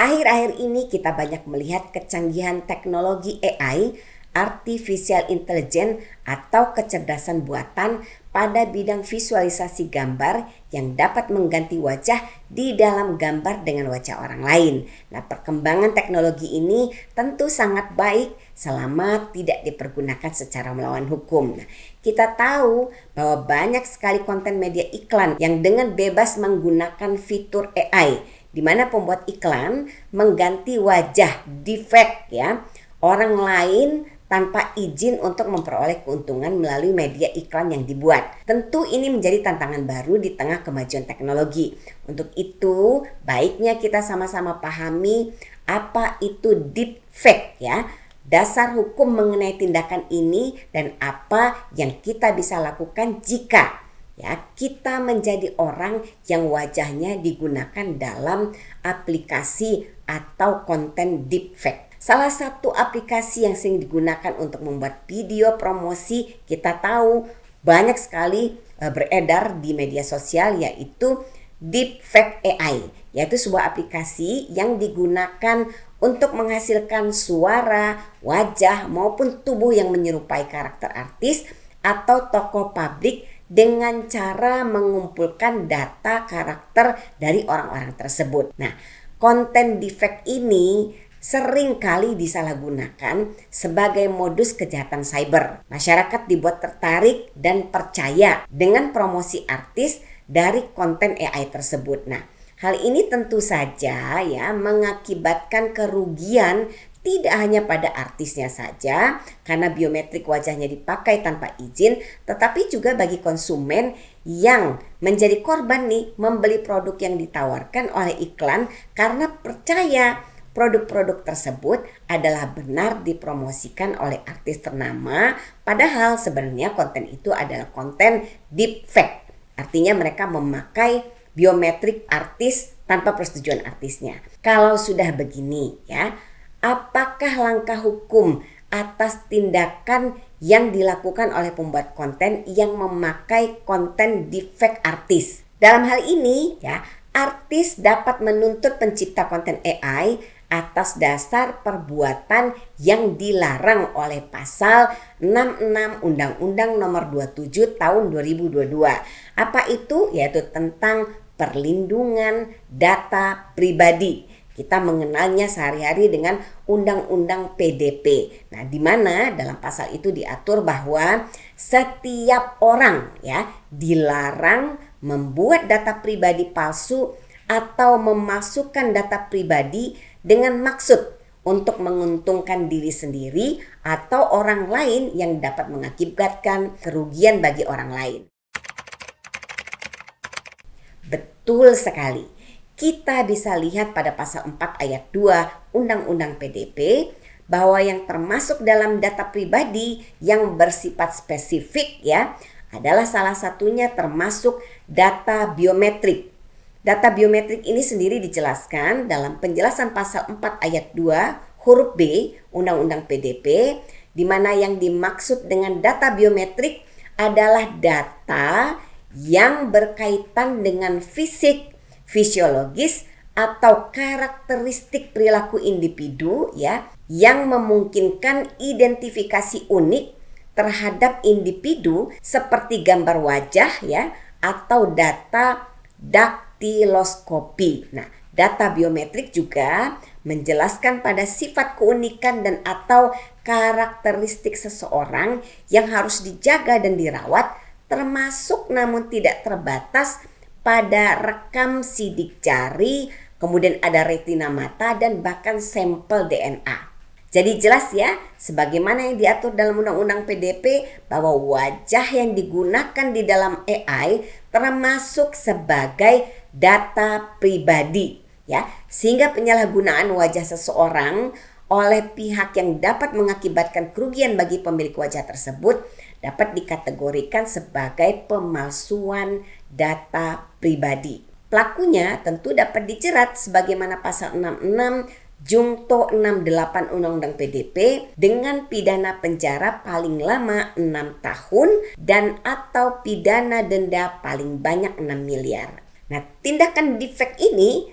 Akhir-akhir ini kita banyak melihat kecanggihan teknologi AI, Artificial Intelligence atau kecerdasan buatan pada bidang visualisasi gambar yang dapat mengganti wajah di dalam gambar dengan wajah orang lain. Nah, perkembangan teknologi ini tentu sangat baik selama tidak dipergunakan secara melawan hukum. Nah, kita tahu bahwa banyak sekali konten media iklan yang dengan bebas menggunakan fitur AI di mana pembuat iklan mengganti wajah deepfake orang lain tanpa izin untuk memperoleh keuntungan melalui media iklan yang dibuat. Tentu ini menjadi tantangan baru di tengah kemajuan teknologi. Untuk itu, baiknya kita sama-sama pahami apa itu deepfake dasar hukum mengenai tindakan ini dan apa yang kita bisa lakukan jika kita menjadi orang yang wajahnya digunakan dalam aplikasi atau konten deepfake. Salah satu aplikasi yang sering digunakan untuk membuat video promosi kita tahu banyak sekali beredar di media sosial, yaitu deepfake AI, yaitu sebuah aplikasi yang digunakan untuk menghasilkan suara, wajah maupun tubuh yang menyerupai karakter artis atau tokoh publik dengan cara mengumpulkan data karakter dari orang-orang tersebut. Nah, konten deepfake ini sering kali disalahgunakan sebagai modus kejahatan cyber. Masyarakat dibuat tertarik dan percaya dengan promosi artis dari konten AI tersebut. Nah, hal ini tentu saja mengakibatkan kerugian tidak hanya pada artisnya saja karena biometrik wajahnya dipakai tanpa izin, tetapi juga bagi konsumen yang menjadi korban membeli produk yang ditawarkan oleh iklan karena percaya produk-produk tersebut adalah benar dipromosikan oleh artis ternama, padahal sebenarnya konten itu adalah konten deepfake. Artinya mereka memakai biometrik artis tanpa persetujuan artisnya. Kalau sudah begini apakah langkah hukum atas tindakan yang dilakukan oleh pembuat konten yang memakai konten deepfake artis? Dalam hal ini artis dapat menuntut pencipta konten AI atas dasar perbuatan yang dilarang oleh pasal 66 Undang-Undang Nomor 27 Tahun 2022. Apa itu? Yaitu tentang perlindungan data pribadi. Kita mengenalnya sehari-hari dengan Undang-Undang PDP. Nah, di mana dalam pasal itu diatur bahwa setiap orang dilarang membuat data pribadi palsu atau memasukkan data pribadi dengan maksud untuk menguntungkan diri sendiri atau orang lain yang dapat mengakibatkan kerugian bagi orang lain. Betul sekali. Kita bisa lihat pada pasal 4 ayat 2 Undang-Undang PDP bahwa yang termasuk dalam data pribadi yang bersifat spesifik adalah salah satunya termasuk data biometrik. Data biometrik ini sendiri dijelaskan dalam penjelasan pasal 4 ayat 2 huruf B Undang-Undang PDP, di mana yang dimaksud dengan data biometrik adalah data yang berkaitan dengan fisik, fisiologis atau karakteristik perilaku individu yang memungkinkan identifikasi unik terhadap individu seperti gambar wajah atau data daktiloskopi. Nah, data biometrik juga menjelaskan pada sifat keunikan dan atau karakteristik seseorang yang harus dijaga dan dirawat, termasuk namun tidak terbatas pada rekam sidik jari, kemudian ada retina mata dan bahkan sampel DNA. Jadi jelas sebagaimana yang diatur dalam Undang-Undang PDP bahwa wajah yang digunakan di dalam AI termasuk sebagai data pribadi sehingga penyalahgunaan wajah seseorang oleh pihak yang dapat mengakibatkan kerugian bagi pemilik wajah tersebut dapat dikategorikan sebagai pemalsuan data pribadi. Pelakunya tentu dapat dijerat sebagaimana pasal 66 Jungto 68 Undang-Undang PDP dengan pidana penjara paling lama 6 tahun dan atau pidana denda paling banyak 6 miliar. Nah, tindakan deepfake ini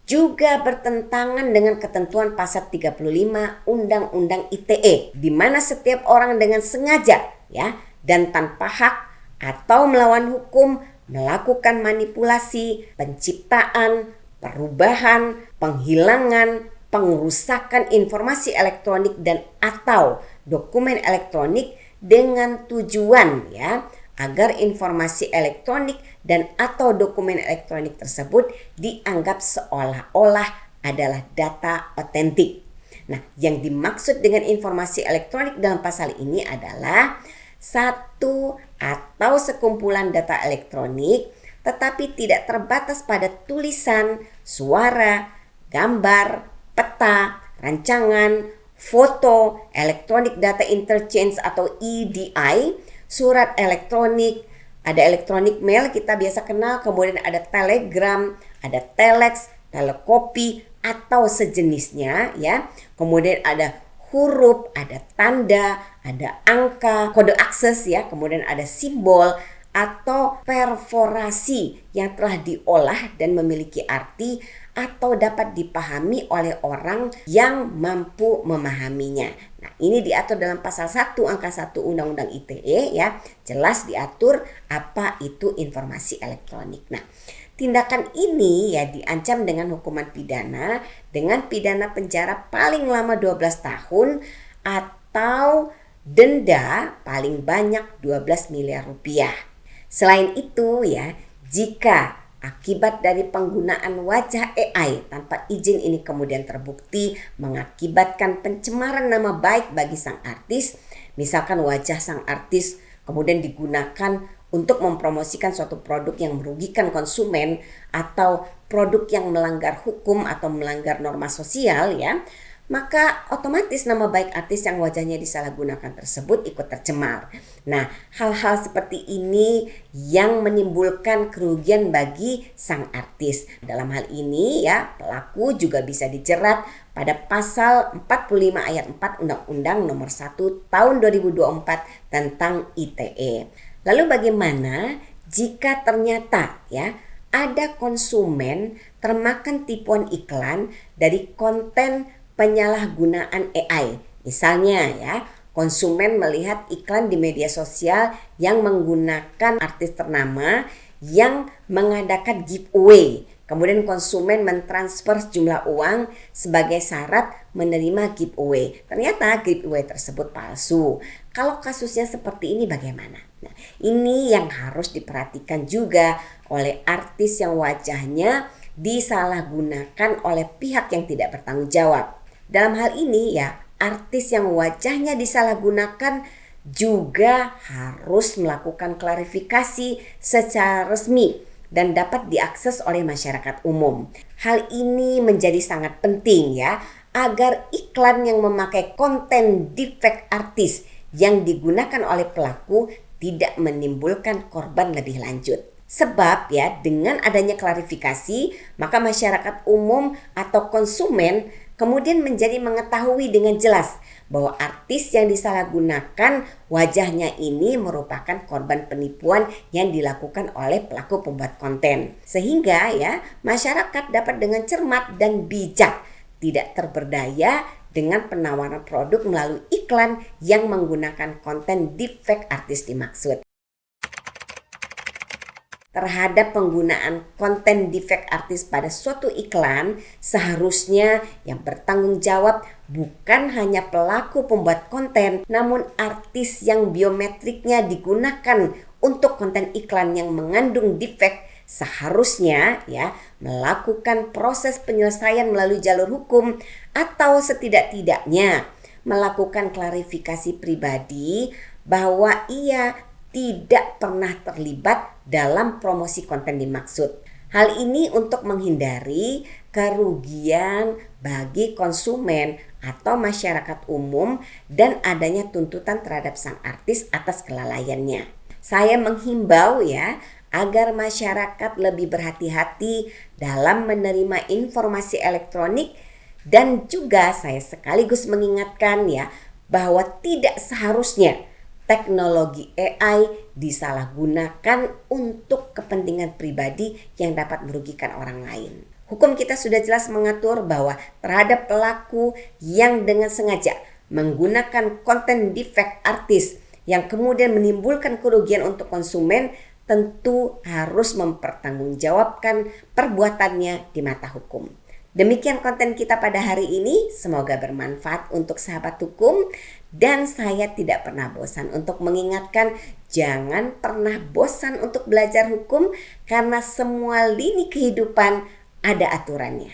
juga bertentangan dengan ketentuan pasal 35 Undang-Undang ITE, di mana setiap orang dengan sengaja ya dan tanpa hak atau melawan hukum melakukan manipulasi, penciptaan, perubahan, penghilangan, pengerusakan informasi elektronik dan atau dokumen elektronik dengan tujuan ya agar informasi elektronik dan atau dokumen elektronik tersebut dianggap seolah-olah adalah data otentik. Nah, yang dimaksud dengan informasi elektronik dalam pasal ini adalah satu atau sekumpulan data elektronik tetapi tidak terbatas pada tulisan, suara, gambar, peta, rancangan, foto, electronic data interchange atau EDI, surat elektronik, ada electronic mail kita biasa kenal, kemudian ada telegram, ada telex, telekopi atau sejenisnya ya. Kemudian ada huruf, ada tanda, ada angka, kode akses ya, kemudian ada simbol atau perforasi yang telah diolah dan memiliki arti atau dapat dipahami oleh orang yang mampu memahaminya. Nah, ini diatur dalam pasal 1 angka 1 Undang-Undang ITE ya. Jelas diatur apa itu informasi elektronik. Nah, tindakan ini ya diancam dengan hukuman pidana dengan pidana penjara paling lama 12 tahun atau denda paling banyak 12 miliar rupiah. Selain itu ya, jika akibat dari penggunaan wajah AI tanpa izin ini kemudian terbukti mengakibatkan pencemaran nama baik bagi sang artis, misalkan wajah sang artis kemudian digunakan untuk mempromosikan suatu produk yang merugikan konsumen atau produk yang melanggar hukum atau melanggar norma sosial ya, maka otomatis nama baik artis yang wajahnya disalahgunakan tersebut ikut tercemar. Nah, hal-hal seperti ini yang menimbulkan kerugian bagi sang artis. Dalam hal ini ya, pelaku juga bisa dijerat pada pasal 45 ayat 4 Undang-Undang Nomor 1 Tahun 2024 tentang ITE. Lalu bagaimana jika ternyata ya ada konsumen termakan tipuan iklan dari konten penyalahgunaan AI. Misalnya ya, konsumen melihat iklan di media sosial yang menggunakan artis ternama yang mengadakan giveaway. Kemudian konsumen mentransfer sejumlah uang sebagai syarat menerima giveaway. Ternyata giveaway tersebut palsu. Kalau kasusnya seperti ini bagaimana? Nah, ini yang harus diperhatikan juga oleh artis yang wajahnya disalahgunakan oleh pihak yang tidak bertanggung jawab. Dalam hal ini ya, artis yang wajahnya disalahgunakan juga harus melakukan klarifikasi secara resmi dan dapat diakses oleh masyarakat umum. Hal ini menjadi sangat penting ya, agar iklan yang memakai konten deepfake artis yang digunakan oleh pelaku tidak menimbulkan korban lebih lanjut. Sebab ya, dengan adanya klarifikasi, maka masyarakat umum atau konsumen kemudian menjadi mengetahui dengan jelas bahwa artis yang disalahgunakan wajahnya ini merupakan korban penipuan yang dilakukan oleh pelaku pembuat konten. Sehingga ya, masyarakat dapat dengan cermat dan bijak tidak terberdaya dengan penawaran produk melalui iklan yang menggunakan konten deepfake artis dimaksud. Terhadap penggunaan konten deepfake artis pada suatu iklan, seharusnya yang bertanggung jawab bukan hanya pelaku pembuat konten, namun artis yang biometriknya digunakan untuk konten iklan yang mengandung deepfake seharusnya ya melakukan proses penyelesaian melalui jalur hukum atau setidak-tidaknya melakukan klarifikasi pribadi bahwa ia tidak pernah terlibat dalam promosi konten dimaksud. Hal ini untuk menghindari kerugian bagi konsumen atau masyarakat umum dan adanya tuntutan terhadap sang artis atas kelalaiannya. Saya menghimbau ya agar masyarakat lebih berhati-hati dalam menerima informasi elektronik dan juga saya sekaligus mengingatkan ya bahwa tidak seharusnya teknologi AI disalahgunakan untuk kepentingan pribadi yang dapat merugikan orang lain. Hukum kita sudah jelas mengatur bahwa terhadap pelaku yang dengan sengaja menggunakan konten defect artis yang kemudian menimbulkan kerugian untuk konsumen, tentu harus mempertanggungjawabkan perbuatannya di mata hukum. Demikian konten kita pada hari ini, semoga bermanfaat untuk sahabat hukum, dan saya tidak pernah bosan untuk mengingatkan jangan pernah bosan untuk belajar hukum karena semua lini kehidupan ada aturannya.